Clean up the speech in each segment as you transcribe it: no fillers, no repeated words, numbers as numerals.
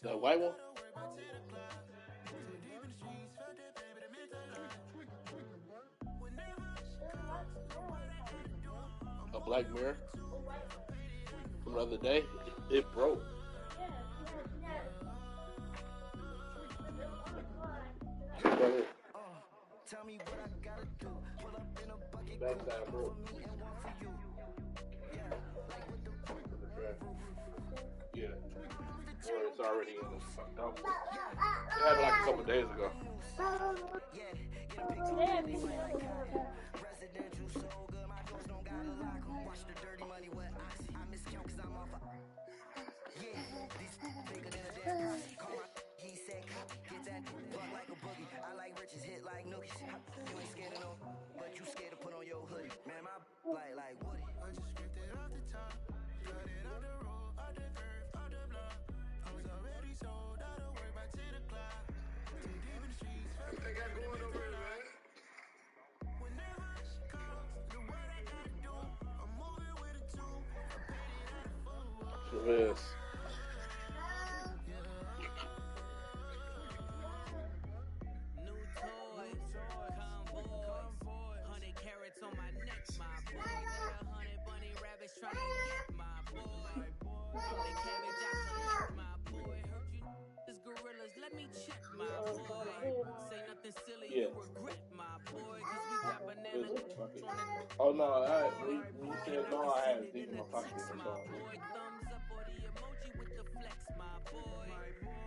The white one? A Black Mirror from the other day. It broke. Tell me what I gotta do. Pull up in a bucket. Backside broke. Yeah. Or it's already in the fucked up. It happened like a couple days ago. Residential so good, my doors don't gotta lock. Watch the dirty money with oxy. I miscount cause I'm off. Yeah, these bigger than a damn posse. Call my he said copy. Get that butt like a boogie. I like riches, hit like nookies. You ain't scared of no, but you scared to put on your hoodie. Man, my like Woody. I just ripped it off the top. Cut it on the road, out the earth, out the block. I was already sold out of work by 10 o'clock. Too deep in the streets. What they got going over here, man? Whenever she calls, do what I gotta do. I'm moving with a two. I paid it out of food. Sure is. New toys, convoys, 100 carats on my neck, my boy. Got 100 bunny rabbits trying to get my boy. From the cabbage I collect, my boy. Heard you is gorillas, let me check, my boy. Say nothing silly, you regret, my boy. Cause we got banana Oh no, when you said no, I had it deep in my pocket. my boy. Thumbs up or the emoji with the flex, my boy.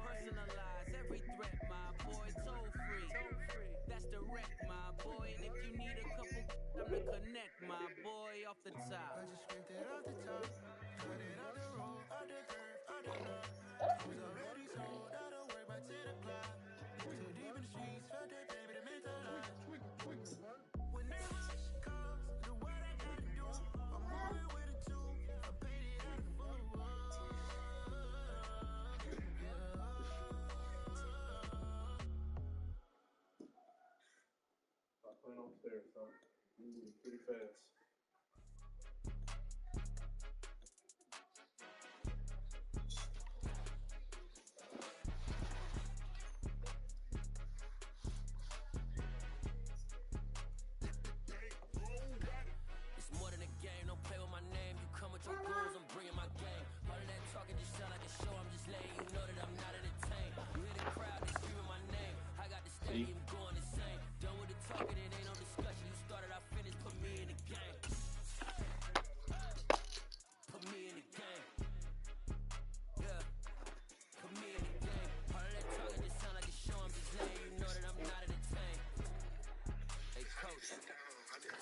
Personalize every threat, my boy. Toll free, that's direct, my boy. And if you need a couple, I'm to connect, my boy, off the top. I just ripped it off the top. Cut it on the road, out the earth, out the block. I was already sold out of work by 10 o'clock. Too deep in the streets, felt that baby, that meant a lot. Whenever she calls, do what I gotta do. I'm moving with a two. I paid it out of food. I went upstairs, so moving pretty fast. It's more than a game, don't play with my name. You come with your goons, I'm bringing my game. All of that talking just sound like a show, I'm just letting you know that I'm not entertained. You hear the crowd, they screaming my name. I got the stadium going insane. Done with the talking, it ain't no discussion. You started, I finished, put me in the game. Put me in the game. Yeah, put me in the game. All of that talking just sound like a show, I'm just letting you know that I'm not entertained. Hey coach,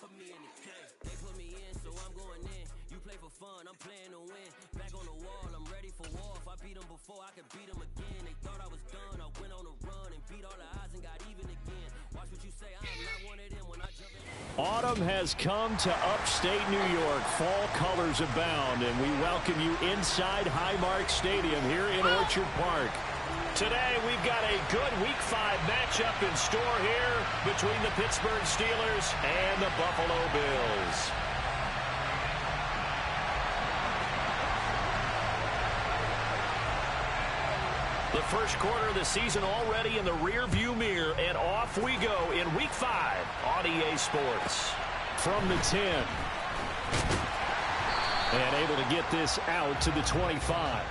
put me in the game. They put me in, so I'm going in. You play for fun, I'm playing to win. Back on the wall, I'm ready for war. If I beat them before, I could beat them again. They thought I was done, I went on a run and beat all the odds and got even again. Watch what you say, I am not one of them when I jump in. Autumn has come to upstate New York. Fall colors abound, and we welcome you inside Highmark Stadium here in Orchard Park. Today, we've got a good Week 5 matchup in store here between the Pittsburgh Steelers and the Buffalo Bills. The first quarter of the season already in the rear-view mirror, and off we go in Week 5 on EA Sports. From the 10. And able to get this out to the 25.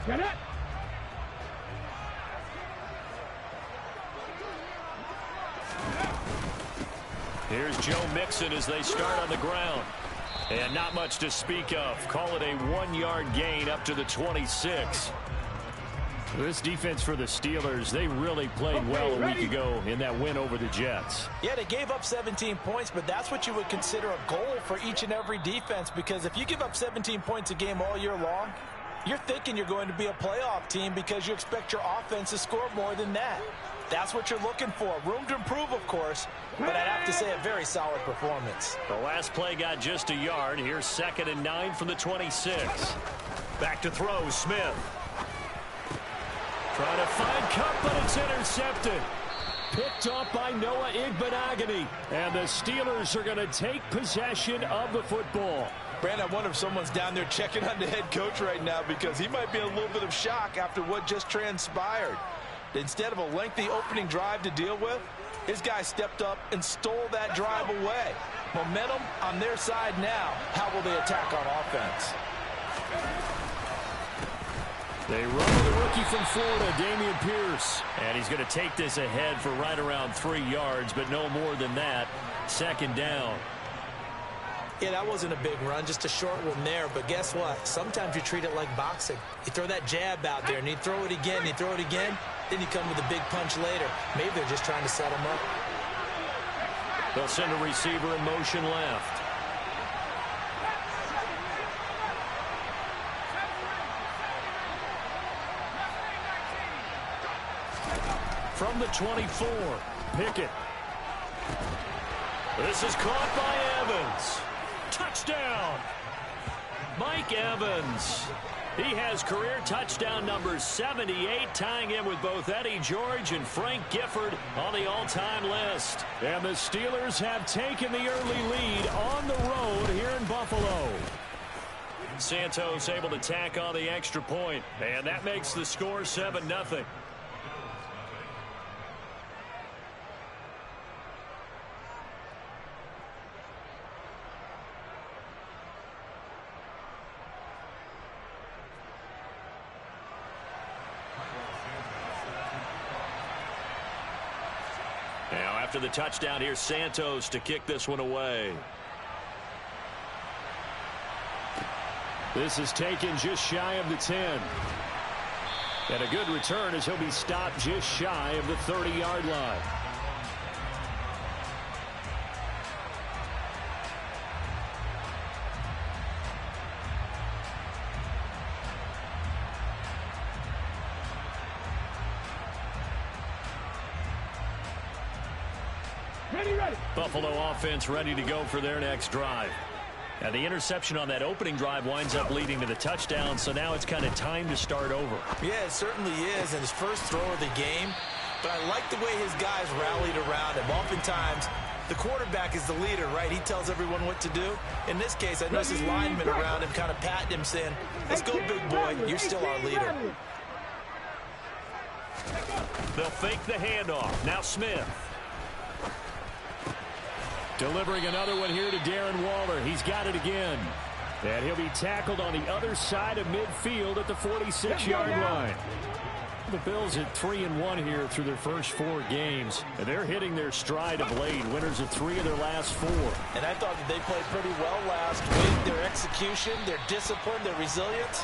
Get it! Here's Joe Mixon as they start on the ground. And not much to speak of. Call it a 1-yard gain up to the 26. This defense for the Steelers, they really played well a week ago in that win over the Jets. Yeah, they gave up 17 points, but that's what you would consider a goal for each and every defense, because if you give up 17 points a game all year long, you're thinking you're going to be a playoff team because you expect your offense to score more than that. That's what you're looking for. Room to improve, of course, but I'd have to say a very solid performance. The last play got just a yard. Here's 2nd and 9 from the 26. Back to throw, Smith. Trying to find Cup, but it's intercepted. Picked up by Noah Igbenogany. And the Steelers are going to take possession of the football. Brand, I wonder if someone's down there checking on the head coach right now because he might be in a little bit of shock after what just transpired. Instead of a lengthy opening drive to deal with, his guy stepped up and stole that drive away. Momentum on their side now. How will they attack on offense? They run with the rookie from Florida, Damian Pierce. And he's going to take this ahead for right around 3 yards, but no more than that. 2nd down. Yeah, that wasn't a big run, just a short one there. But guess what? Sometimes you treat it like boxing. You throw that jab out there, and you throw it again, you throw it again, then you come with a big punch later. Maybe they're just trying to set him up. They'll send a receiver in motion left. From the 24, Pickett. This is caught by Evans. Touchdown! Mike Evans. He has career touchdown number 78, tying him with both Eddie George and Frank Gifford on the all-time list. And the Steelers have taken the early lead on the road here in Buffalo. Santos able to tack on the extra point, and that makes the score 7-0. Now, after the touchdown, here's Santos to kick this one away. This is taken just shy of the 10. And a good return as he'll be stopped just shy of the 30-yard line. Buffalo offense ready to go for their next drive. And the interception on that opening drive winds up leading to the touchdown, so now it's kind of time to start over. Yeah, it certainly is, and his first throw of the game. But I like the way his guys rallied around him. Oftentimes, the quarterback is the leader, right? He tells everyone what to do. In this case, I noticed his linemen around him kind of patting him, saying, let's go, big boy, you're still our leader. They'll fake the handoff. Now Smith. Delivering another one here to Darren Waller. He's got it again. And he'll be tackled on the other side of midfield at the 46-yard line. The Bills at 3-1 here through their first 4 games. And they're hitting their stride of late. Winners of 3 of their last 4. And I thought that they played pretty well last week. Their execution, their discipline, their resilience,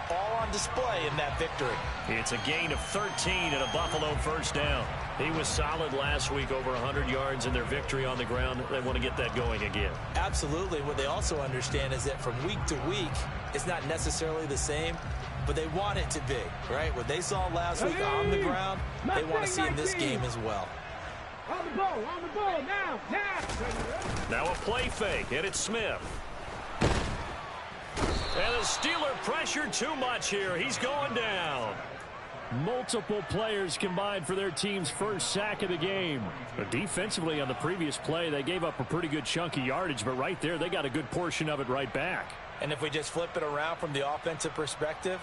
all on display in that victory. It's a gain of 13 and a Buffalo first down. He was solid last week, over 100 yards in their victory on the ground. They want to get that going again. Absolutely. What they also understand is that from week to week, it's not necessarily the same, but they want it to be, right? What they saw last week on the ground, they want to see in this game as well. On the ball, now. Now a play fake, and it's Smith. And the Steeler pressured too much here. He's going down. Multiple players combined for their team's first sack of the game. But defensively on the previous play, they gave up a pretty good chunk of yardage, but right there, they got a good portion of it right back. And if we just flip it around from the offensive perspective,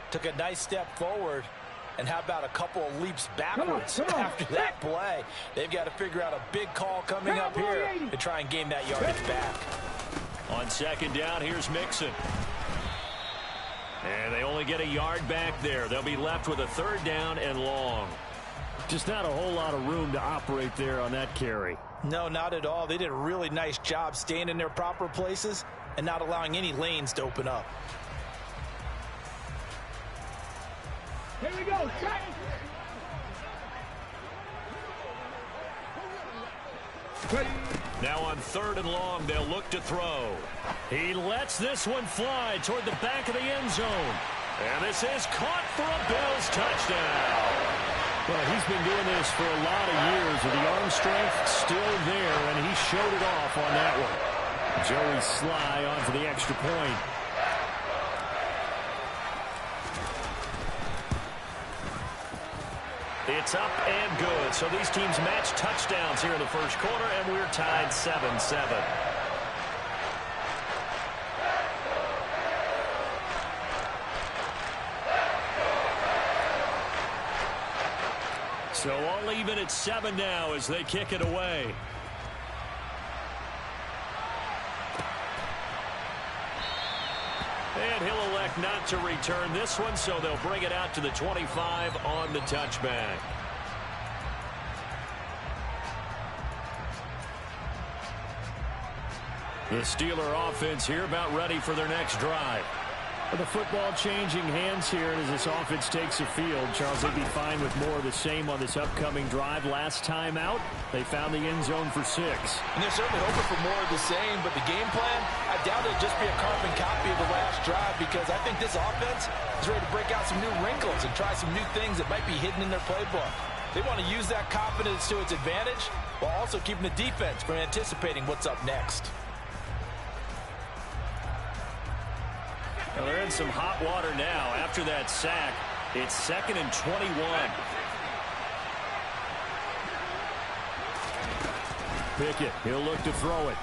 took a nice step forward, and how about a couple of leaps backwards after that play? They've got to figure out a big call coming up here to try and gain that yardage back. On second down, here's Mixon. And they only get a yard back there. They'll be left with a 3rd down and long. Just not a whole lot of room to operate there on that carry. No, not at all. They did a really nice job staying in their proper places and not allowing any lanes to open up. Here we go. Now on 3rd and long, they'll look to throw. He lets this one fly toward the back of the end zone. And this is caught for a Bills touchdown. Well, he's been doing this for a lot of years, with the arm strength still there, and he showed it off on that one. Joey Sly on for the extra point. It's up and good. So these teams match touchdowns here in the first quarter, and we're tied 7-7. So all even at 7 now as they kick it away. And he'll elect not to return this one, so they'll bring it out to the 25 on the touchback. The Steeler offense here about ready for their next drive. The football changing hands here, and as this offense takes the field, Charles, they'd be fine with more of the same on this upcoming drive. Last time out, they found the end zone for 6. And they're certainly hoping for more of the same, but the game plan, I doubt it'll just be a carbon copy of the last drive, because I think this offense is ready to break out some new wrinkles and try some new things that might be hidden in their playbook. They want to use that confidence to its advantage while also keeping the defense from anticipating what's up next. Well, they're in some hot water now. After that sack, it's 2nd and 21. Pickett, he'll look to throw it.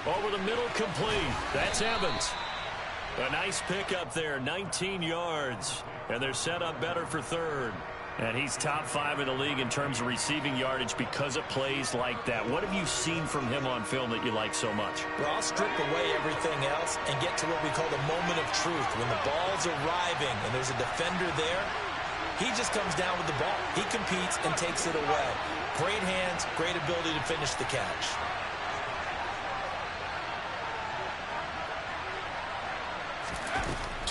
Over the middle, complete. That's Evans. A nice pickup there, 19 yards. And they're set up better for 3rd. And he's top 5 in the league in terms of receiving yardage because of plays like that. What have you seen from him on film that you like so much? Well, I'll strip away everything else and get to what we call the moment of truth. When the ball's arriving and there's a defender there, he just comes down with the ball. He competes and takes it away. Great hands, great ability to finish the catch.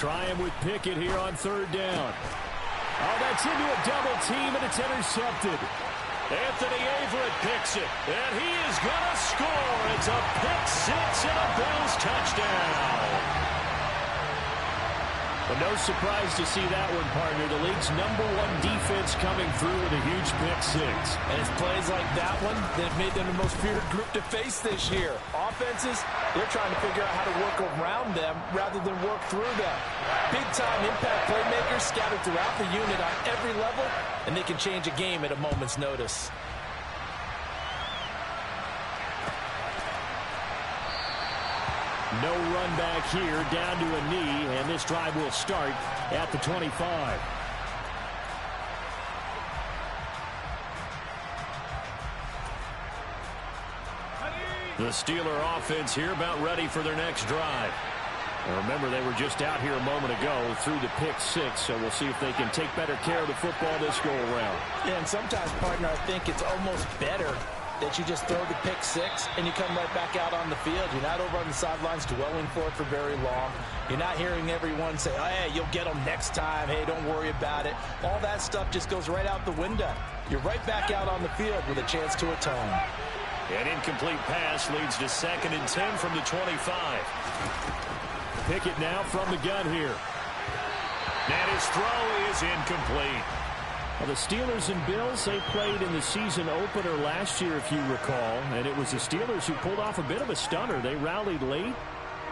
Try him with Pickett here on 3rd down. Oh, that's into a double team, and it's intercepted. Anthony Averett picks it, and he is going to score. It's a pick 6 and a Bills touchdown. But no surprise to see that one, partner. The league's #1 defense coming through with a huge pick 6. And it's plays like that one that have made them the most feared group to face this year. Offenses, they're trying to figure out how to work around them rather than work through them. Big-time impact playmakers scattered throughout the unit on every level, and they can change a game at a moment's notice. No run back here, down to a knee, and this drive will start at the 25. The Steeler offense here about ready for their next drive. Now remember, they were just out here a moment ago through the pick 6, so we'll see if they can take better care of the football this go-around. Yeah, and sometimes, partner, I think it's almost better that you just throw the pick 6 and you come right back out on the field. You're not over on the sidelines dwelling for it for very long. You're not hearing everyone say, oh, hey, you'll get them next time. Hey, don't worry about it. All that stuff just goes right out the window. You're right back out on the field with a chance to atone. An incomplete pass leads to 2nd and 10 from the 25. Pickett now from the gun here. And his throw is incomplete. Well, the Steelers and Bills, they played in the season opener last year, if you recall, and it was the Steelers who pulled off a bit of a stunner. They rallied late,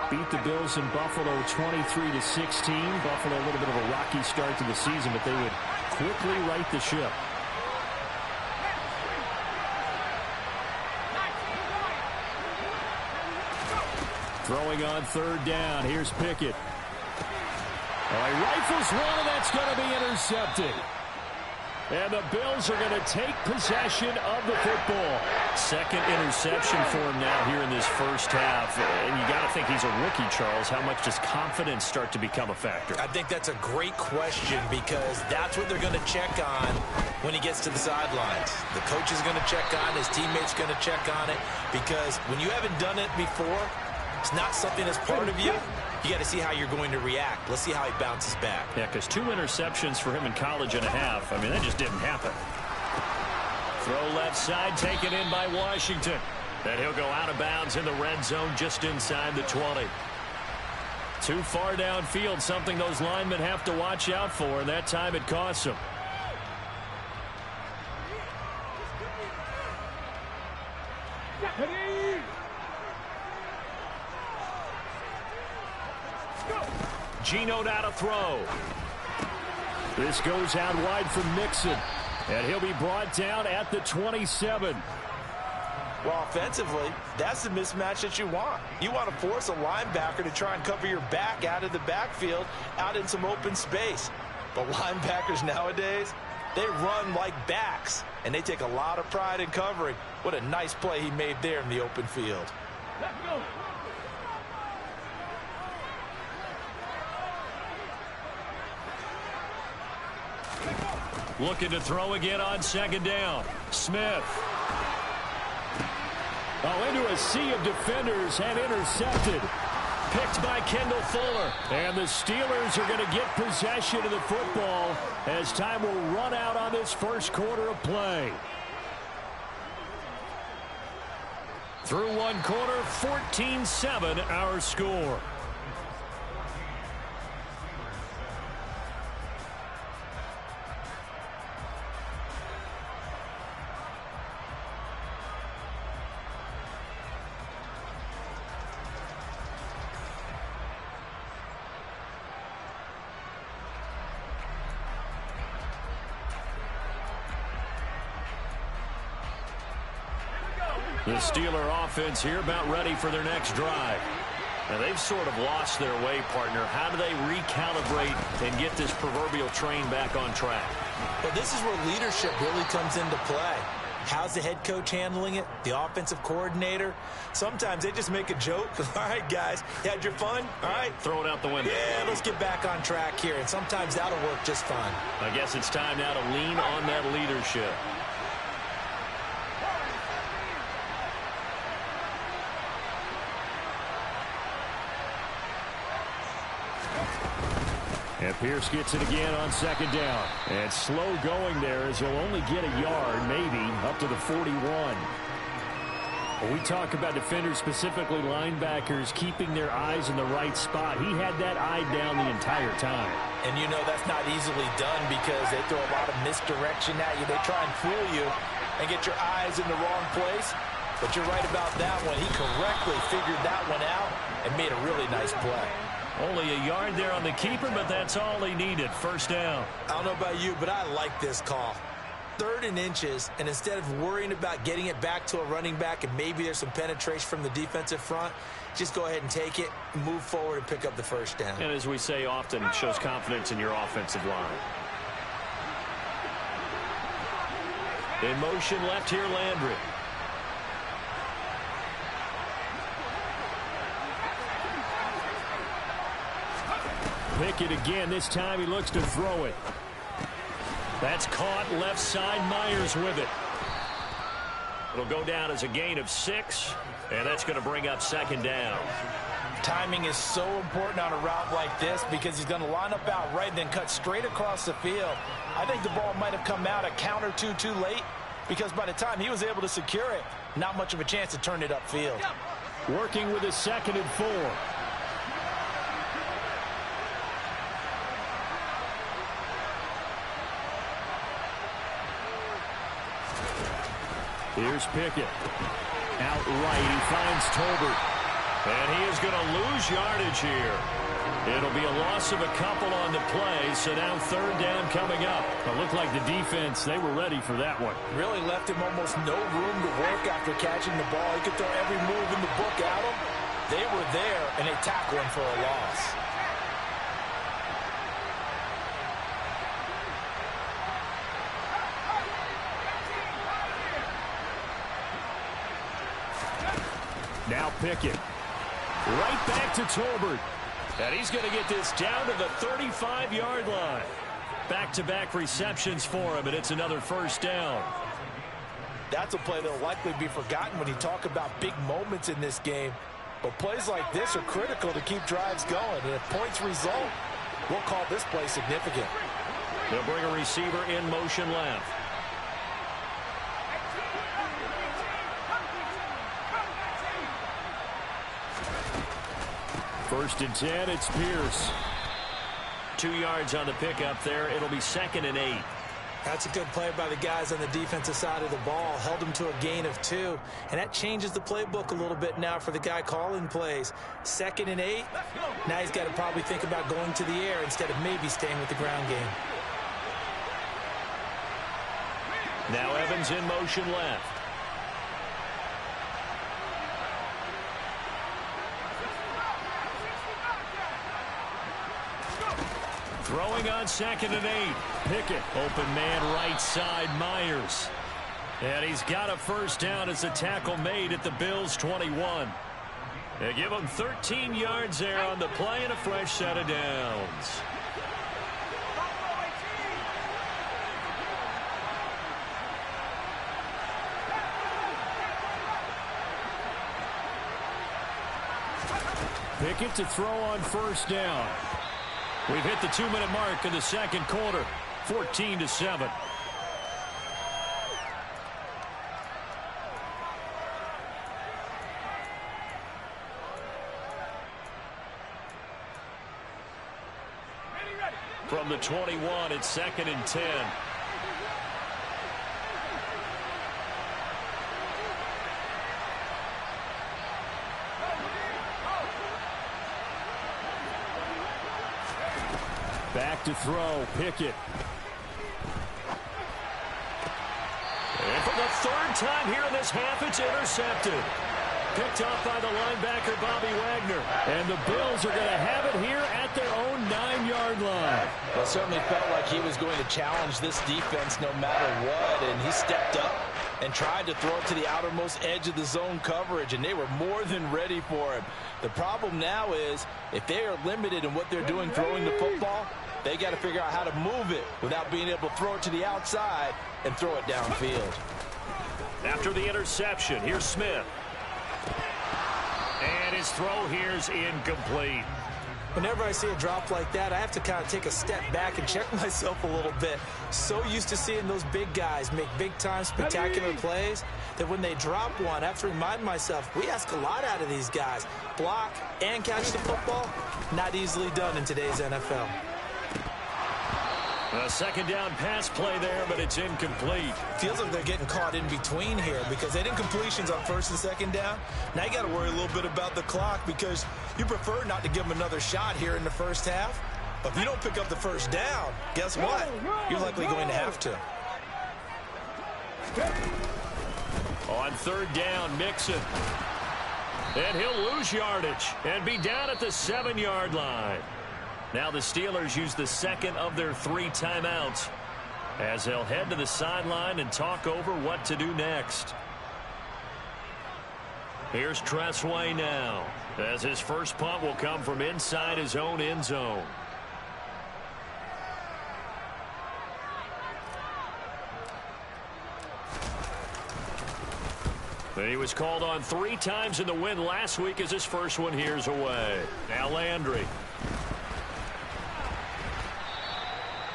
beat the Bills in Buffalo 23-16. Buffalo a little bit of a rocky start to the season, but they would quickly right the ship. Throwing on 3rd down. Here's Pickett. Oh, he rifles one, and that's going to be intercepted. And the Bills are going to take possession of the football. 2nd interception for him now here in this first half. And you got to think he's a rookie, Charles. How much does confidence start to become a factor? I think that's a great question, because that's what they're going to check on when he gets to the sidelines. The coach is going to check on, his teammates going to check on it, because when you haven't done it before, it's not something that's part of you. You got to see how you're going to react. Let's see how he bounces back. Yeah, because 2 interceptions for him in college and a half. I mean, that just didn't happen. Throw left side, taken in by Washington. And he'll go out of bounds in the red zone just inside the 20. Too far downfield, something those linemen have to watch out for, and that time it costs them. Gino now to throw. This goes out wide from Mixon, and he'll be brought down at the 27. Well, offensively, that's the mismatch that you want. You want to force a linebacker to try and cover your back out of the backfield, out in some open space. But linebackers nowadays, they run like backs, and they take a lot of pride in covering. What a nice play he made there in the open field. Let's go. Looking to throw again on second down. Smith. Oh, into a sea of defenders and intercepted. Picked by Kendall Fuller. And the Steelers are going to get possession of the football as time will run out on this first quarter of play. Through one quarter, 14-7 our score. The Steeler offense here about ready for their next drive. Now they've sort of lost their way, partner. How do they recalibrate and get this proverbial train back on track? Well, this is where leadership really comes into play. How's the head coach handling it? The offensive coordinator? Sometimes they just make a joke. All right, guys, you had your fun? All right. Throw it out the window. Yeah, let's get back on track here. And sometimes that'll work just fine. I guess it's time now to lean on that leadership. And Pierce gets it again on second down. And slow going there as he'll only get a yard, maybe, up to the 41. When we talk about defenders, specifically linebackers, keeping their eyes in the right spot, he had that eye down the entire time. And you know that's not easily done because they throw a lot of misdirection at you. They try and fool you and get your eyes in the wrong place. But you're right about that one. He correctly figured that one out and made a really nice play. Only a yard there on the keeper, but that's all he needed. First down. I don't know about you, but I like this call. 3rd and inches, and instead of worrying about getting it back to a running back and maybe there's some penetration from the defensive front, just go ahead and take it, move forward, and pick up the first down. And as we say often, it shows confidence in your offensive line. In motion left here, Landry. Pickett again. This time he looks to throw it. That's caught left side. Myers with it. It'll go down as a gain of 6, and that's going to bring up second down. Timing is so important on a route like this because he's going to line up out right and then cut straight across the field. I think the ball might have come out a count or two too late because by the time he was able to secure it, not much of a chance to turn it upfield. Working with a 2nd and 4. Here's Pickett. Out right, he finds Tolbert. And he is going to lose yardage here. It'll be a loss of a couple on the play, so now 3rd down coming up. It looked like the defense, they were ready for that one. Really left him almost no room to work after catching the ball. He could throw every move in the book at him. They were there, and they tackled him for a loss. Now Pickett. Right back to Tolbert. And he's going to get this down to the 35-yard line. Back-to-back receptions for him, and it's another first down. That's a play that will likely be forgotten when you talk about big moments in this game. But plays like this are critical to keep drives going. And if points result, we'll call this play significant. They'll bring a receiver in motion left. First and 10, it's Pierce. 2 yards on the pickup there. It'll be 2nd and 8. That's a good play by the guys on the defensive side of the ball. Held them to a gain of 2. And that changes the playbook a little bit now for the guy calling plays. 2nd and 8. Now he's got to probably think about going to the air instead of maybe staying with the ground game. Now Evans in motion left. Throwing on 2nd and 8. Pickett, open man right side, Myers. And he's got a first down as a tackle made at the Bills' 21. They give him 13 yards there on the play and a fresh set of downs. Pickett to throw on first down. We've hit the 2-minute mark in the second quarter, 14-7. From the 21, it's 2nd and 10. Back to throw, Pickett. And for the 3rd time here in this half, it's intercepted. Picked off by the linebacker, Bobby Wagner. And the Bills are going to have it here at their own 9-yard line. Well, it certainly felt like he was going to challenge this defense no matter what, and he stepped up and tried to throw it to the outermost edge of the zone coverage, and they were more than ready for him. The problem now is if they are limited in what they're doing throwing the football, they got to figure out how to move it without being able to throw it to the outside and throw it downfield. After the interception, here's Smith. And his throw here's incomplete. Whenever I see a drop like that, I have to kind of take a step back and check myself a little bit. So used to seeing those big guys make big-time spectacular plays that when they drop one, I have to remind myself, we ask a lot out of these guys. Block and catch the football, not easily done in today's NFL. A 2nd down pass play there, but it's incomplete. Feels like they're getting caught in between here because they didn't completions on 1st and 2nd down. Now you got to worry a little bit about the clock because you prefer not to give them another shot here in the first half. But if you don't pick up the first down, guess what? You're likely going to have to. On 3rd down, Mixon. And he'll lose yardage and be down at the 7-yard line. Now the Steelers use the 2nd of their 3 timeouts as they'll head to the sideline and talk over what to do next. Here's Tressway now as his first punt will come from inside his own end zone. He was called on 3 times in the win last week as his first one here's away. Now Landry.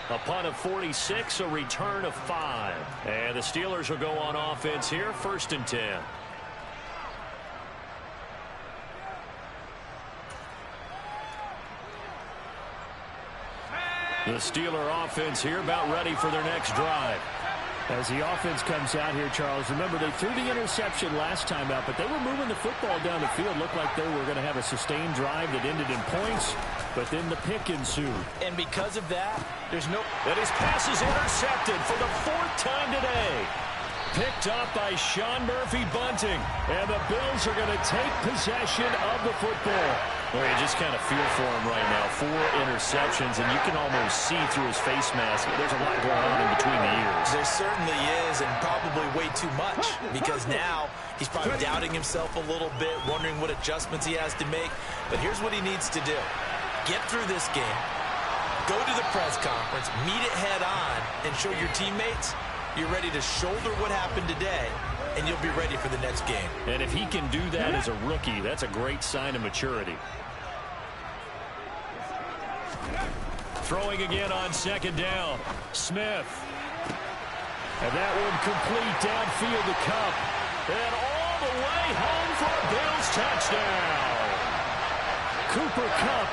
A punt of 46, a return of 5. And the Steelers will go on offense here, 1st and 10. The Steeler offense here about ready for their next drive. As the offense comes out here, Charles, remember they threw the interception last time out, but they were moving the football down the field. Looked like they were going to have a sustained drive that ended in points, but then the pick ensued. And because of that, there's no... And his pass is intercepted for the 4th time today. Picked up by Sean Murphy-Bunting, and the Bills are going to take possession of the football. Well, you just kind of feel for him right now. 4 interceptions, and you can almost see through his face mask. There's a lot going on in between the ears. There certainly is, and probably way too much, because now he's probably doubting himself a little bit, wondering what adjustments he has to make. But here's what he needs to do. Get through this game, go to the press conference, meet it head on, and show your teammates you're ready to shoulder what happened today, and you'll be ready for the next game. And if he can do that as a rookie, that's a great sign of maturity. Throwing again on 2nd down. Smith. And that one complete downfield to Cup. And all the way home for a Bills touchdown. Cooper Kupp,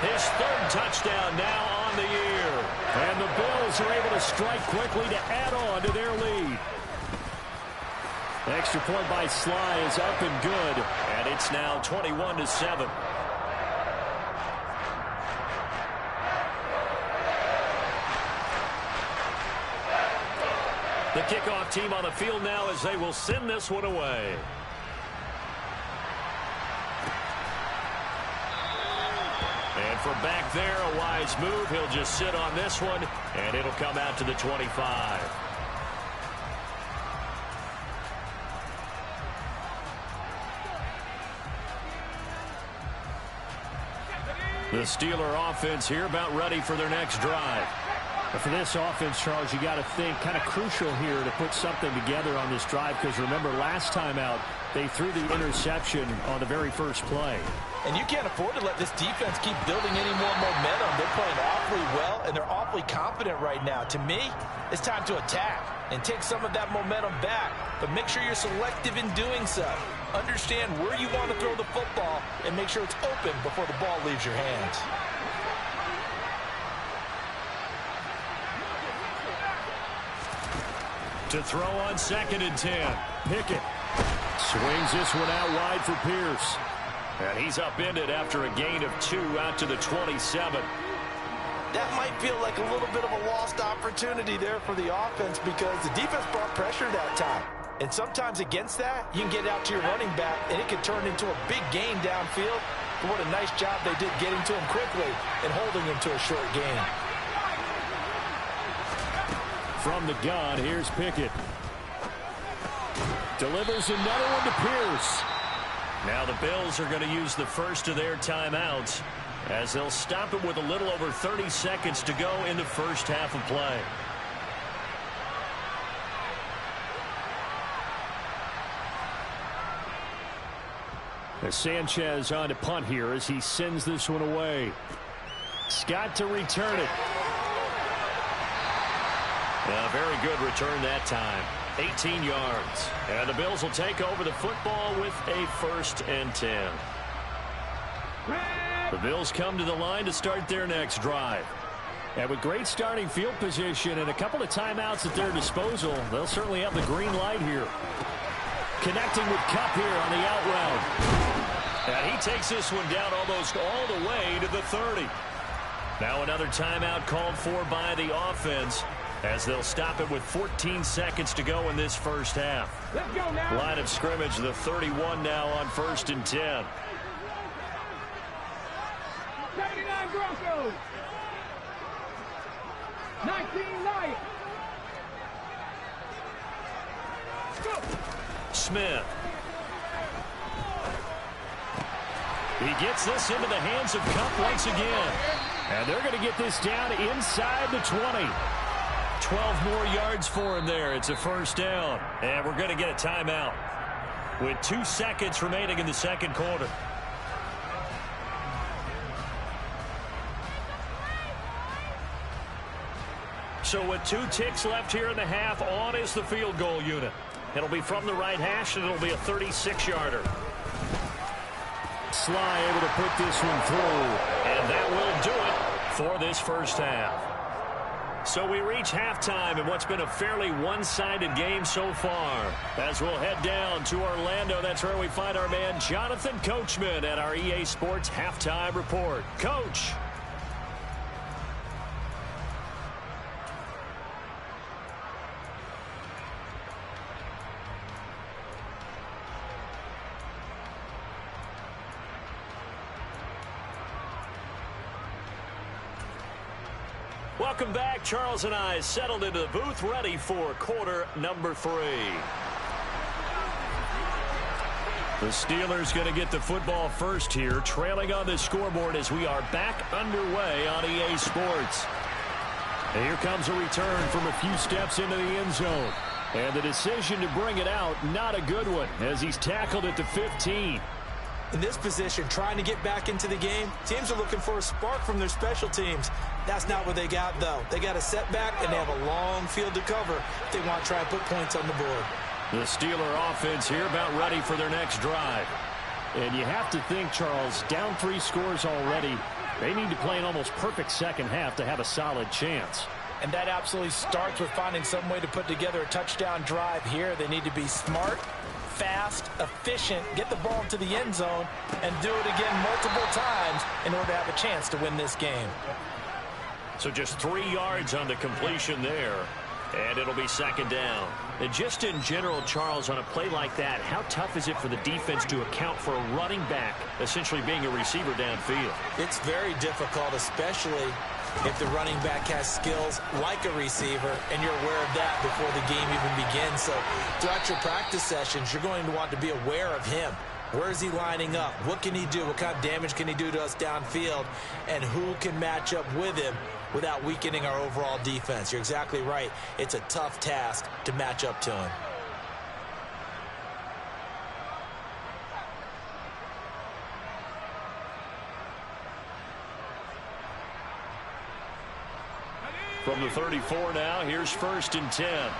his third touchdown now on the year. And the Bills are able to strike quickly to add on to their lead. Extra point by Sly is up and good, and it's now 21-7. The kickoff team on the field now as they will send this one away. And from back there, a wise move. He'll just sit on this one, and it'll come out to the 25. The Steeler offense here about ready for their next drive. But for this offense, Charles, you got to think kind of crucial here to put something together on this drive, because remember last time out they threw the interception on the very first play. And you can't afford to let this defense keep building any more momentum. They're playing awfully well, and they're awfully confident right now. To me, it's time to attack and take some of that momentum back. But make sure you're selective in doing so. Understand where you want to throw the football and make sure it's open before the ball leaves your hands. To throw on 2nd and 10. Pickett swings this one out wide for Pierce. And he's upended after a gain of 2 out to the 27. That might feel like a little bit of a lost opportunity there for the offense, because the defense brought pressure that time. And sometimes against that, you can get out to your running back, and it can turn into a big gain downfield. But what a nice job they did getting to him quickly and holding him to a short gain. From the gun, here's Pickett. Delivers another one to Pierce. Now the Bills are going to use the first of their timeouts as they'll stop it with a little over 30 seconds to go in the first half of play. As Sanchez on to punt here as he sends this one away. Scott to return it. A very good return that time. 18 yards. And the Bills will take over the football with a 1st and 10. The Bills come to the line to start their next drive. And with great starting field position and a couple of timeouts at their disposal, they'll certainly have the green light here. Connecting with Kupp here on the out route. And he takes this one down almost all the way to the 30. Now another timeout called for by the offense, as they'll stop it with 14 seconds to go in this first half. Let's go now. Line of scrimmage, the 31 now on 1st and 10. 79 Broncos. 19 Lions. Go. Smith. He gets this into the hands of Kupp once again. And they're going to get this down inside the 20. 12 more yards for him there. It's a 1st down. And we're going to get a timeout with 2 seconds remaining in the second quarter. So with 2 ticks left here in the half, on is the field goal unit. It'll be from the right hash, and it'll be a 36-yarder. Sly able to put this one through, and that will do it for this first half. So we reach halftime in what's been a fairly one-sided game so far. As we'll head down to Orlando, that's where we find our man Jonathan Coachman at our EA Sports Halftime Report. Coach. Welcome back. Charles and I settled into the booth, ready for quarter number 3. The Steelers going to get the football first here, trailing on the scoreboard as we are back underway on EA Sports. And here comes a return from a few steps into the end zone. And the decision to bring it out, not a good one, as he's tackled at the 15. In this position, trying to get back into the game, teams are looking for a spark from their special teams. That's not what they got, though. They got a setback, and they have a long field to cover if they want to try and put points on the board. The Steeler offense here about ready for their next drive. And you have to think, Charles, down 3 scores already. They need to play an almost perfect second half to have a solid chance. And that absolutely starts with finding some way to put together a touchdown drive here. They need to be smart, fast, efficient, get the ball to the end zone, and do it again multiple times in order to have a chance to win this game. So just 3 yards on the completion there, and it'll be second down. And just in general, Charles, on a play like that, how tough is it for the defense to account for a running back essentially being a receiver downfield? It's very difficult, especially if the running back has skills like a receiver, and you're aware of that before the game even begins. So throughout your practice sessions, you're going to want to be aware of him. Where is he lining up? What can he do? What kind of damage can he do to us downfield? And who can match up with him without weakening our overall defense? You're exactly right. It's a tough task to match up to him. From the 34 now, here's 1st and 10.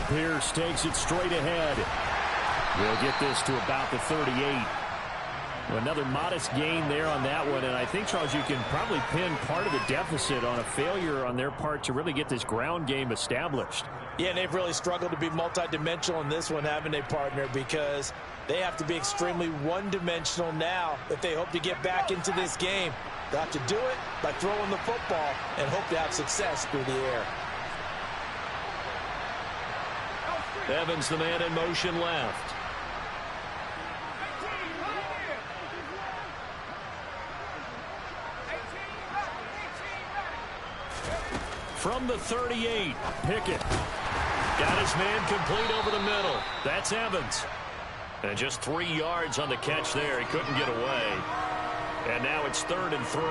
Pierce takes it straight ahead. We'll get this to about the 38. Another modest gain there on that one, and I think, Charles, you can probably pin part of the deficit on a failure on their part to really get this ground game established. Yeah, and they've really struggled to be multidimensional in this one, haven't they, partner? Because they have to be extremely one-dimensional now if they hope to get back into this game. They'll have to do it by throwing the football and hope to have success through the air. Evans, the man in motion left. From the 38, Pickett. Got his man complete over the middle. That's Evans. And just 3 yards on the catch there. He couldn't get away. And now it's 3rd and 3.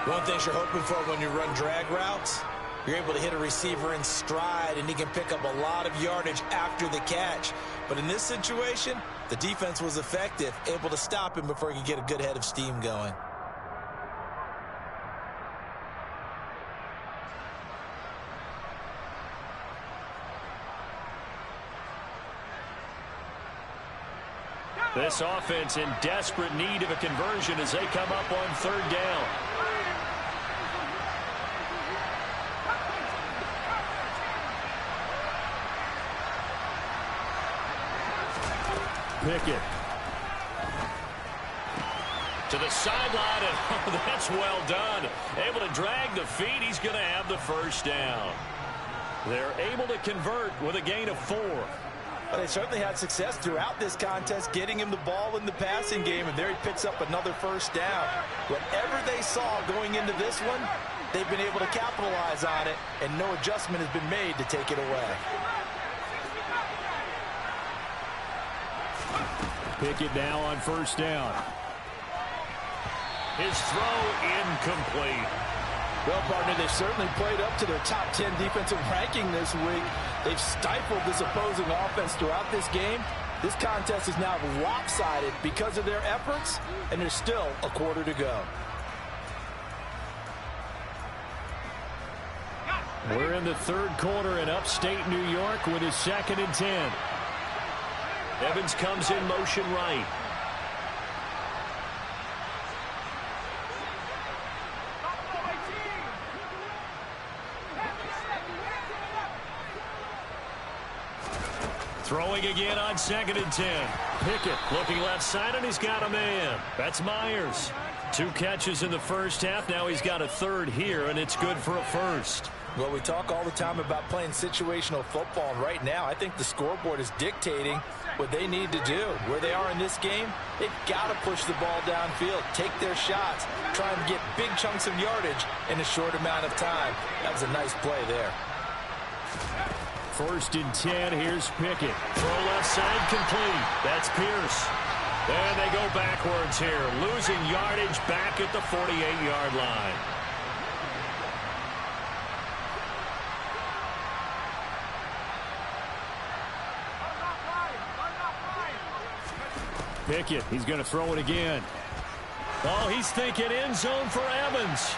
One thing you're hoping for when you run drag routes, you're able to hit a receiver in stride, and he can pick up a lot of yardage after the catch. But in this situation, the defense was effective, able to stop him before he could get a good head of steam going. This offense in desperate need of a conversion as they come up on 3rd down. Pickett. To the sideline, and oh, that's well done. Able to drag the feet. He's going to have the 1st down. They're able to convert with a gain of 4. Well, they certainly had success throughout this contest, getting him the ball in the passing game, and there he picks up another 1st down. Whatever they saw going into this one, they've been able to capitalize on it, and no adjustment has been made to take it away. Pickett now on 1st down. His throw incomplete. Well, partner, they've certainly played up to their top 10 defensive ranking this week. They've stifled this opposing offense throughout this game. This contest is now lopsided because of their efforts, and there's still a quarter to go. We're in the 3rd quarter in upstate New York with his 2nd and 10. Evans comes in motion right. Throwing again on 2nd and 10. Pickett looking left side, and he's got a man. That's Myers. 2 catches in the 1st half. Now he's got a 3rd here, and it's good for a 1st. Well, we talk all the time about playing situational football, and right now I think the scoreboard is dictating what they need to do. Where they are in this game, they've got to push the ball downfield, take their shots, try and get big chunks of yardage in a short amount of time. That was a nice play there. 1st and 10, here's Pickett. Throw left side complete. That's Pierce. And they go backwards here, losing yardage back at the 48-yard line. Pickett, he's going to throw it again. Oh, he's thinking end zone for Evans.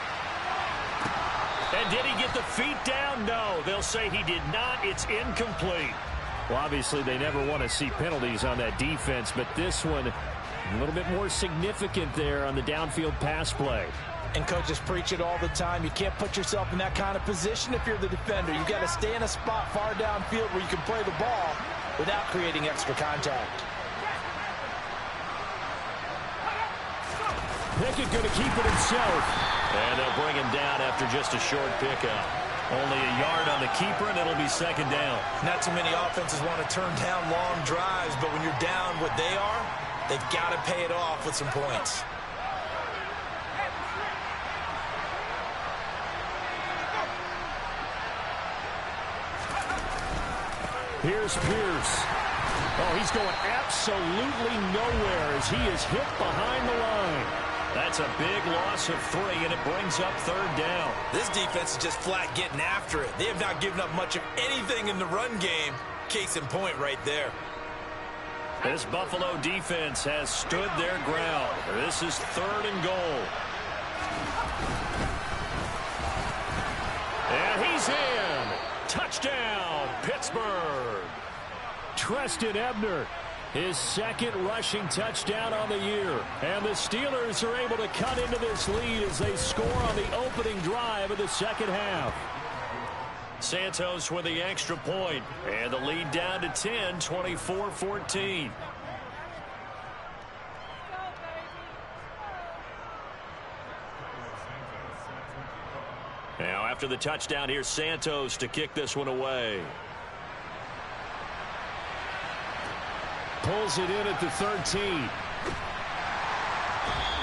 And did he get the feet down? No, they'll say he did not. It's incomplete. Well, obviously, they never want to see penalties on that defense, but this one a little bit more significant there on the downfield pass play. And coaches preach it all the time. You can't put yourself in that kind of position if you're the defender. You've got to stay in a spot far downfield where you can play the ball without creating extra contact. Pickett going to keep it himself. And they'll bring him down after just a short pickup. Only a yard on the keeper, and it'll be second down. Not too many offenses want to turn down long drives, but when you're down what they are, they've got to pay it off with some points. Here's Pierce. Oh, he's going absolutely nowhere as he is hit behind the line. That's a big loss of 3, and it brings up third down. This defense is just flat getting after it. They have not given up much of anything in the run game. Case in point right there. This Buffalo defense has stood their ground. This is 3rd and goal. And he's in. Touchdown, Pittsburgh. Treston Ebner, his second rushing touchdown on the year. And the Steelers are able to cut into this lead as they score on the opening drive of the second half. Santos with the extra point, and the lead down to 10, 24-14. Now, after the touchdown, here's Santos to kick this one away. Pulls it in at the 13.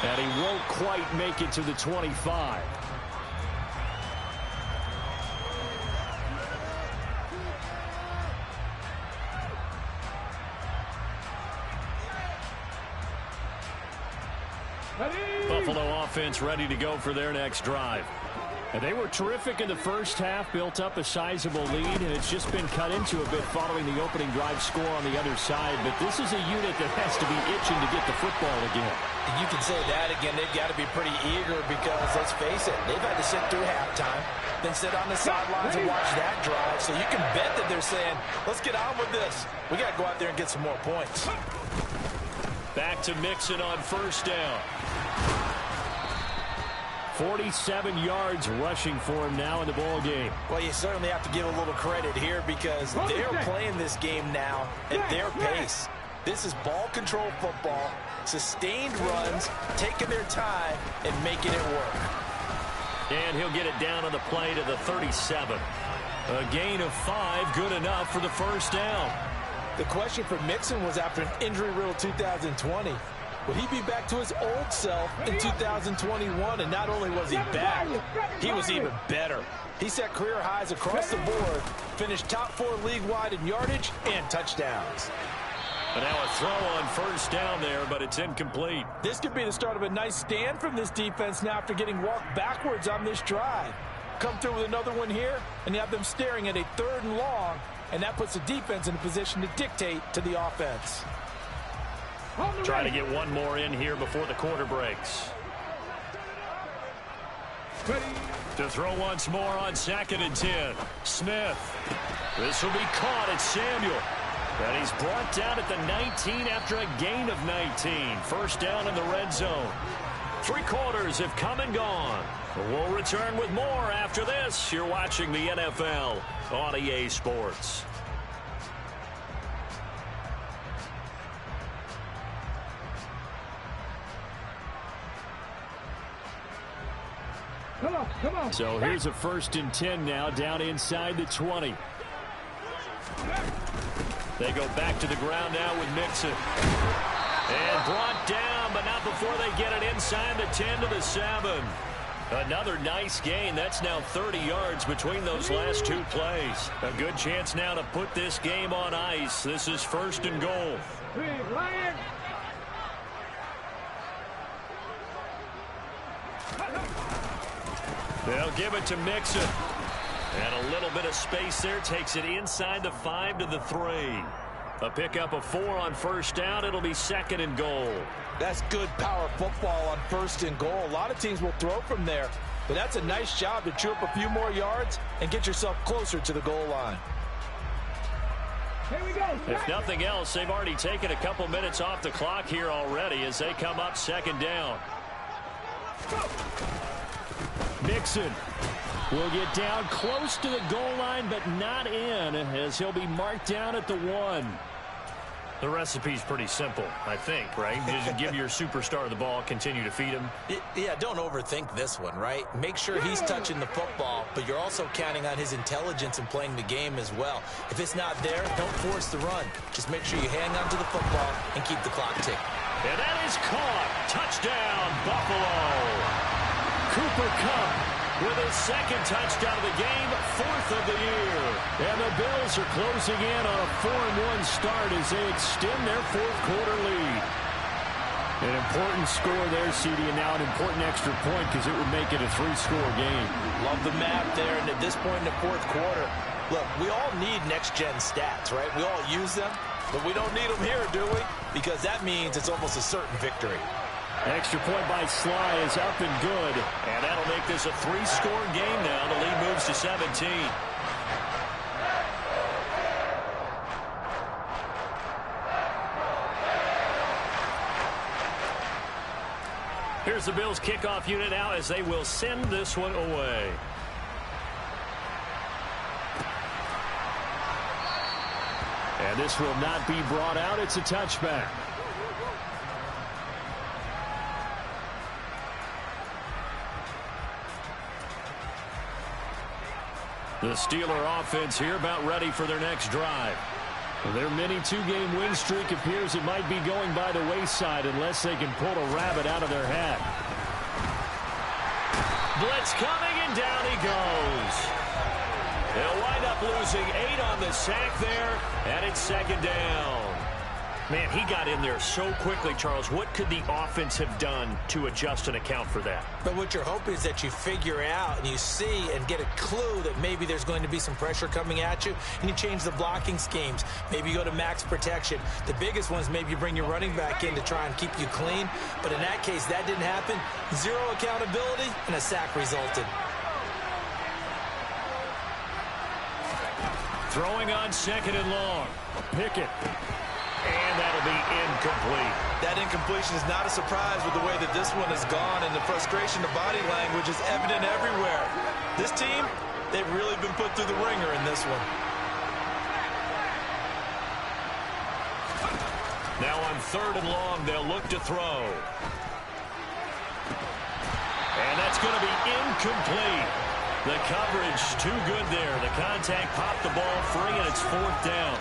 And he won't quite make it to the 25. Buffalo offense ready to go for their next drive. And they were terrific in the first half, built up a sizable lead, and it's just been cut into a bit following the opening drive score on the other side. But this is a unit that has to be itching to get the football again. You can say that again. They've got to be pretty eager because, let's face it, they've had to sit through halftime, then sit on the sidelines and watch that drive. So you can bet that they're saying, let's get on with this. We got to go out there and get some more points. Back to Mixon on first down. 47 yards rushing for him now in the ball game. Well, you certainly have to give a little credit here because they're playing this game now at their pace. This is ball control football, sustained runs, taking their time, and making it work. And he'll get it down on the play to the 37. A gain of 5, good enough for the first down. The question for Mixon was after an injury-riddled 2020. Would he be back to his old self in 2021? And not only was he back, he was even better. He set career highs across the board, finished top 4 league-wide in yardage and touchdowns. And now a throw on first down there, but it's incomplete. This could be the start of a nice stand from this defense now after getting walked backwards on this drive. Come through with another one here, and you have them staring at a 3rd and long, and that puts the defense in a position to dictate to the offense. Try to get one more in here before the quarter breaks. To throw once more on 2nd and 10. Smith. This will be caught at Samuel. And he's brought down at the 19 after a gain of 19. First down in the red zone. 3 quarters have come and gone. We'll return with more after this. You're watching the NFL on EA Sports. Come on. So here's a 1st and 10 now, down inside the 20. They go back to the ground now with Mixon. And brought down, but not before they get it inside the 10 to the 7. Another nice gain. That's now 30 yards between those last 2 plays. A good chance now to put this game on ice. This is 1st and goal. Big Lion. They'll give it to Mixon. And a little bit of space there takes it inside the 5 to the 3. A pickup of 4 on first down. It'll be 2nd and goal. That's good power football on 1st and goal. A lot of teams will throw from there. But that's a nice job to chew up a few more yards and get yourself closer to the goal line. Here we go. If nothing else, they've already taken a couple minutes off the clock here already as they come up second down. Mixon will get down close to the goal line, but not in, as he'll be marked down at the 1. The recipe's pretty simple, I think, right? Just give your superstar the ball, continue to feed him. Yeah, don't overthink this one, right? Make sure he's touching the football, but you're also counting on his intelligence in playing the game as well. If it's not there, don't force the run. Just make sure you hang on to the football and keep the clock ticking. And that is caught. Touchdown, Buffalo. Cooper Kupp with his second touchdown of the game, 4th of the year. And the Bills are closing in on a 4-1 start as they extend their 4th quarter lead. An important score there, CD, and now an important extra point because it would make it a 3-score game. Love the map there, and at this point in the 4th quarter, look, we all need next-gen stats, right? We all use them, but we don't need them here, do we? Because that means it's almost a certain victory. Extra point by Sly is up and good. And that'll make this a 3-score game now. The lead moves to 17. Here's the Bills kickoff unit now as they will send this one away. And this will not be brought out. It's a touchback. The Steeler offense here about ready for their next drive. Their mini 2-game win streak appears it might be going by the wayside unless they can pull a rabbit out of their hat. Blitz coming, and down he goes. They'll wind up losing 8 on the sack there, and it's second down. Man, he got in there so quickly, Charles. What could the offense have done to adjust and account for that? But what you're hoping is that you figure out and you see and get a clue that maybe there's going to be some pressure coming at you, and you change the blocking schemes. Maybe you go to max protection. The biggest one is maybe you bring your running back in to try and keep you clean. But in that case, that didn't happen. 0 accountability, and a sack resulted. Throwing on second and long. Pickett. And that'll be incomplete. That incompletion is not a surprise with the way that this one has gone, and the frustration, the body language is evident everywhere. This team, they've really been put through the ringer in this one. Now on third and long, they'll look to throw. And that's going to be incomplete. The coverage too good there. The contact popped the ball free, and it's 4th down.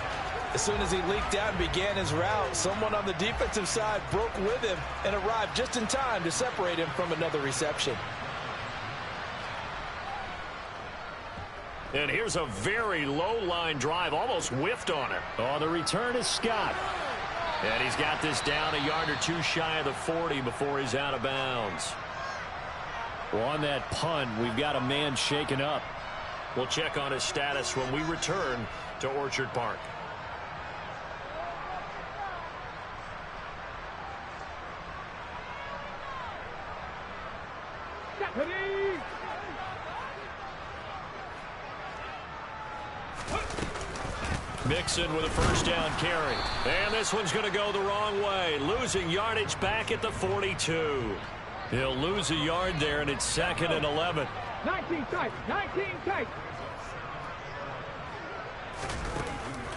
As soon as he leaked out and began his route, someone on the defensive side broke with him and arrived just in time to separate him from another reception. And here's a very low-line drive, almost whiffed on it. On the return is Scott. And he's got this down a yard or two shy of the 40 before he's out of bounds. Well, on that punt, we've got a man shaken up. We'll check on his status when we return to Orchard Park. Mixon with a first down carry. And this one's going to go the wrong way. Losing yardage back at the 42. He'll lose a yard there, and it's 2nd and 11. 19 tight. 19 tight.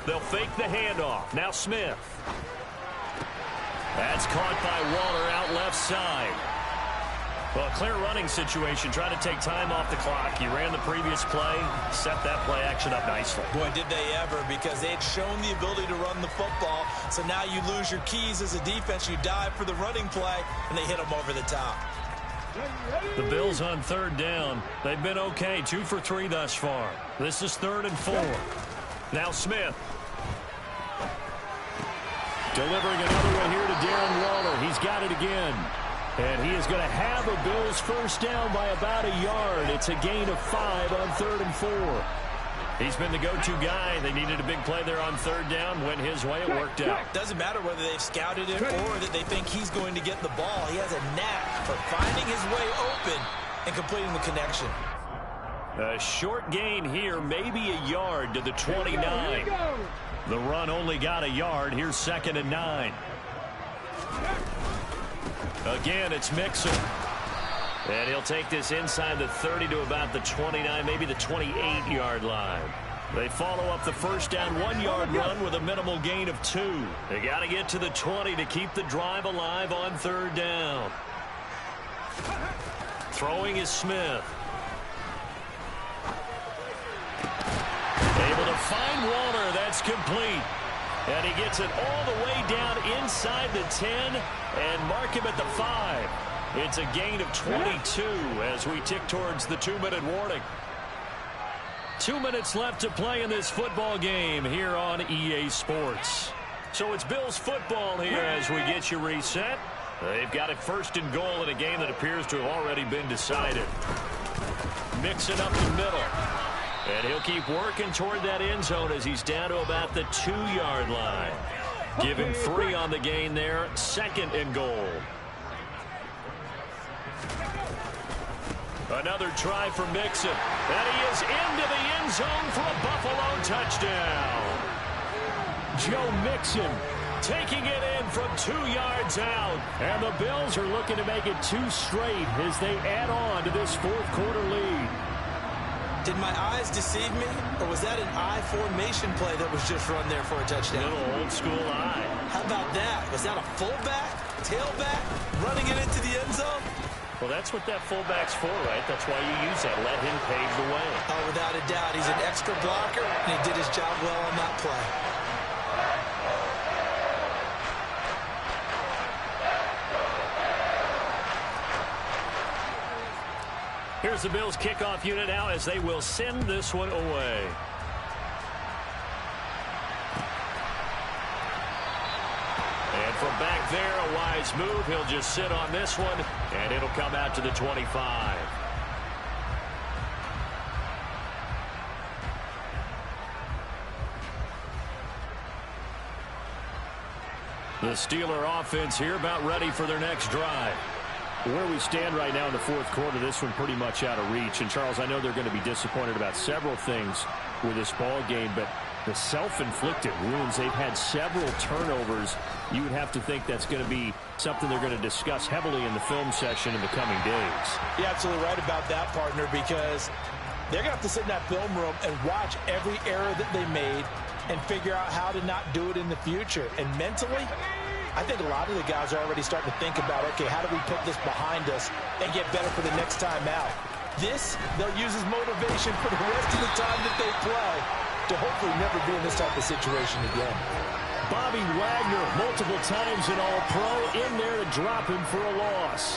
They'll fake the handoff. Now Smith. That's caught by Waller out left side. Well, clear running situation. Trying to take time off the clock. He ran the previous play, set that play action up nicely. Boy, did they ever, because they had shown the ability to run the football. So now you lose your keys as a defense. You dive for the running play, and they hit them over the top. The Bills on third down. They've been okay. 2 for 3 thus far. This is 3rd and 4. Now Smith. Delivering another one here to Darren Waller. He's got it again. And he is going to have a Bills first down by about a yard. It's a gain of 5 on 3rd and 4. He's been the go-to guy. They needed a big play there on third down. Went his way. It worked out. Doesn't matter whether they've scouted it or that they think he's going to get the ball. He has a knack for finding his way open and completing the connection. A short gain here, maybe a yard to the 29. The run only got a yard. Here's 2nd and 9. Again, it's Mixon. And he'll take this inside the 30 to about the 29, maybe the 28-yard line. They follow up the first down 1-yard run with a minimal gain of 2. They got to get to the 20 to keep the drive alive on 3rd down. Throwing is Smith. Able to find Waller. That's complete. And he gets it all the way down inside the 10 and mark him at the 5. It's a gain of 22 as we tick towards the 2-minute warning. 2 minutes left to play in this football game here on EA Sports. So it's Bills football here as we get you reset. They've got it 1st and goal in a game that appears to have already been decided. Mixing up the middle. And he'll keep working toward that end zone as he's down to about the 2-yard line. Give him 3 on the gain there. 2nd and goal. Another try for Mixon. And he is into the end zone for a Buffalo touchdown. Joe Mixon taking it in from 2 yards out. And the Bills are looking to make it 2 straight as they add on to this 4th quarter lead. Did my eyes deceive me, or was that an I formation play that was just run there for a touchdown? Little old school eye. How about that? Was that a fullback, tailback, running it into the end zone? Well, that's what that fullback's for, right? That's why you use that. Let him pave the way. Oh, without a doubt. He's an extra blocker, and he did his job well on that play. Here's the Bills kickoff unit now as they will send this one away. And from back there, a wise move. He'll just sit on this one, and it'll come out to the 25. The Steeler offense here about ready for their next drive. Where we stand right now in the 4th quarter, this one pretty much out of reach. And, Charles, I know they're going to be disappointed about several things with this ball game, but the self-inflicted wounds, they've had several turnovers. You would have to think that's going to be something they're going to discuss heavily in the film session in the coming days. You're absolutely right about that, partner, because they're going to have to sit in that film room and watch every error that they made and figure out how to not do it in the future. And mentally, I think a lot of the guys are already starting to think about, okay, how do we put this behind us and get better for the next time out? This, they'll use as motivation for the rest of the time that they play to hopefully never be in this type of situation again. Bobby Wagner, multiple times an All-Pro, in there to drop him for a loss.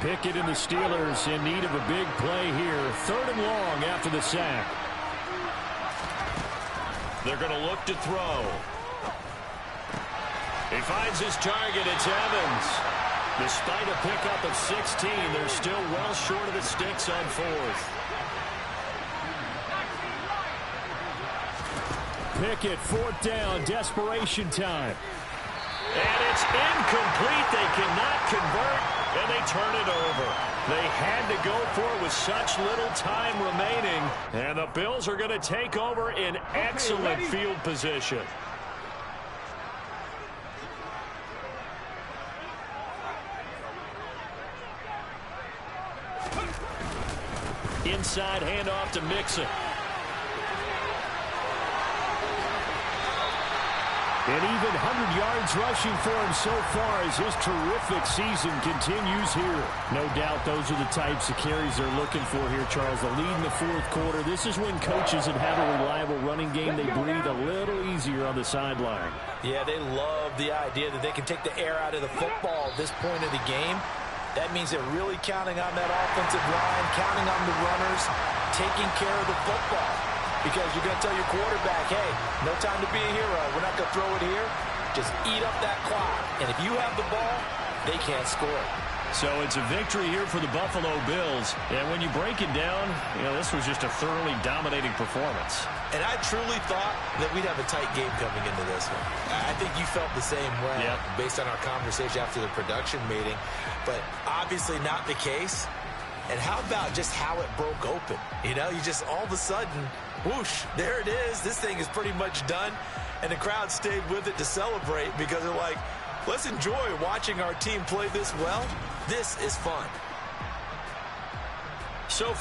Pickett and the Steelers in need of a big play here. 3rd and long after the sack. They're going to look to throw. He finds his target. It's Evans. Despite a pickup of 16, they're still well short of the sticks on 4th. Pickett, 4th down, desperation time. And it's incomplete. They cannot convert, and they turn it over. They had to go for it with such little time remaining, and the Bills are going to take over in excellent field position. Inside handoff to Mixon. And even 100 yards rushing for him so far as his terrific season continues here. No doubt those are the types of carries they're looking for here, Charles. The lead in the 4th quarter. This is when coaches that have a reliable running game, they breathe a little easier on the sideline. Yeah, they love the idea that they can take the air out of the football at this point of the game. That means they're really counting on that offensive line, counting on the runners, taking care of the football. Because you're going to tell your quarterback, hey, no time to be a hero. We're not going to throw it here. Just eat up that clock. And if you have the ball, they can't score. So it's a victory here for the Buffalo Bills. And when you break it down, you know, this was just a thoroughly dominating performance. And I truly thought that we'd have a tight game coming into this one. I think you felt the same way based on our conversation after the production meeting. But obviously not the case. And how about just how it broke open? You know, you just all of a sudden, whoosh, there it is. This thing is pretty much done. And the crowd stayed with it to celebrate because they're like, let's enjoy watching our team play this well. This is fun. So for